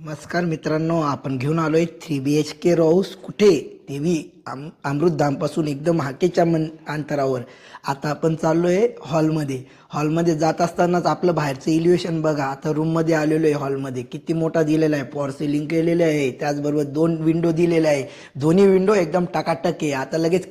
नमस्कार मित्रांनो, आपण घेऊन आलोय 3 BHK रो हाऊस कुठे देवी अमृतधामपासून एकदम हाकेच्या अंतरावर. आता आपण चाललोय हॉलमध्ये जात असतानाच आपलं बाहेरचं इलिव्हेशन बघा. आता रूममध्ये आलेलो आहे. हॉलमध्ये किती मोठा दिलेला आहे, फॉर सिलिंग केलेलं आहे, त्याचबरोबर 2 विंडो दिलेल्या आहे. दोन्ही विंडो एकदम टकाटक आहे. आता लगेच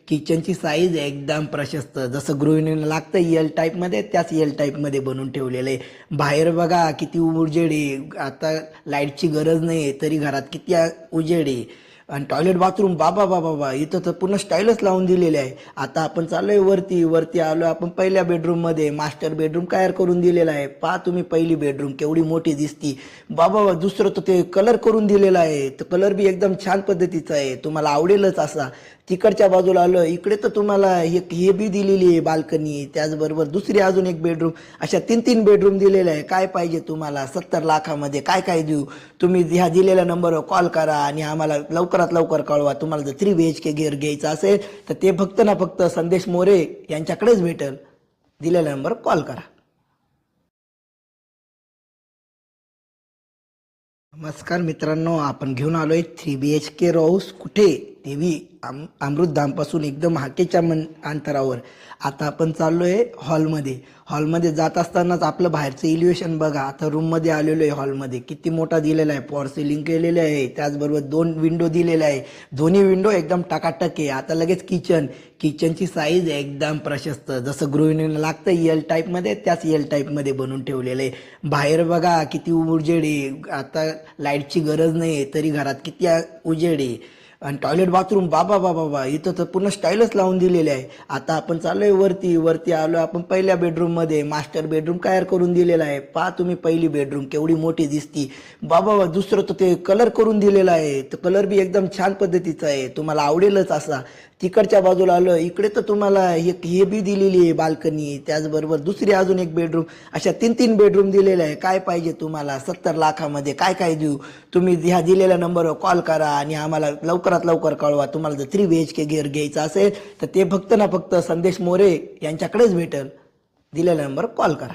किचनची साईज एकदम प्रशस्त, जसं गृहिणीला लागतं एल टाईपमध्ये त्याच एल टाईपमध्ये बनवून ठेवलेलं आहे. बाहेर बघा किती उजेड आहे. आता लाईटची गरज नाही आहे तरी घरात किती उजेड आहे. आणि टॉयलेट बाथरूम बाबा बाबा बा, इथं तर पूर्ण स्टाईलच लावून दिलेले आहे. आता आपण चाललोय वरती आलो आपण पहिल्या बेडरूममध्ये. मास्टर बेडरूम तयार करून दिलेला आहे. पहा तुम्ही पहिली बेडरूम केवढी मोठी दिसती बाबा. दुसरं तर ते कलर करून दिलेला आहे. तर कलर बी एकदम छान पद्धतीचा आहे, तुम्हाला आवडेलच असा. तिकडच्या बाजूला आलं, इकडे तर तुम्हाला हे बी दिलेली आहे बाल्कनी, त्याचबरोबर दुसरी अजून एक बेडरूम. अशा 3 बेडरूम दिलेले आहे. काय पाहिजे तुम्हाला? 70 लाखामध्ये काय काय देऊ. तुम्ही ह्या दिलेल्या नंबरवर कॉल करा आणि आम्हाला लवकरात लवकर कळवा. तुम्हाला जर 3 BHK घर घ्यायचं असेल तर ते फक्त ना फक्त संदेश मोरे यांच्याकडेच भेटेल. दिलेल्या नंबरवर कॉल करा. नमस्कार मित्रांनो, आपण घेऊन आलोय 3 BHK रो हाऊस कुठे देवी अमृतधामपासून एकदम हाकेच्या अंतरावर. आता आपण चाललोय हॉलमध्ये जात असतानाच आपलं बाहेरचं इलिव्हेशन बघा. आता रूममध्ये आलेलो आहे. हॉलमध्ये किती मोठा दिलेला आहे, फॉर सिलिंग केलेलं आहे, त्याचबरोबर 2 विंडो दिलेल्या आहे. दोन्ही विंडो एकदम टकाटक आहे. आता लगेच किचनची साईज एकदम प्रशस्त, जसं गृहिणीला लागतं एल टाईपमध्ये त्याच एल टाईपमध्ये बनवून ठेवलेलं आहे. बाहेर बघा किती उजेड आहे. आता लाईटची गरज नाही आहे तरी घरात किती उजेड आहे. आणि टॉयलेट बाथरूम बाबा बाबा बा, इथं तर पूर्ण स्टाईलच लावून दिलेले आहे. आता आपण चाललोय वरती आलो आपण पहिल्या बेडरूममध्ये. मास्टर बेडरूम तयार करून दिलेला आहे. पहा तुम्ही पहिली बेडरूम केवढी मोठी दिसती बाबा. दुसरं तर ते कलर करून दिलेला आहे. तर कलर बी एकदम छान पद्धतीचा आहे, तुम्हाला आवडेलच असा. तिकडच्या बाजूला आलं, इकडे तर तुम्हाला हे बी दिलेली आहे बाल्कनी, त्याचबरोबर दुसरी अजून एक बेडरूम. अशा 3 बेडरूम दिलेल्या आहे. काय पाहिजे तुम्हाला? 70 लाखामध्ये काय काय देऊ. तुम्ही ह्या दिलेल्या नंबरवर कॉल करा आणि आम्हाला लवकरात लवकर कळवा. तुम्हाला जर 3 BHK घर घ्यायचं असेल तर ते फक्त ना फक्त संदेश मोरे यांच्याकडेच भेटेल. दिलेल्या नंबरवर कॉल करा.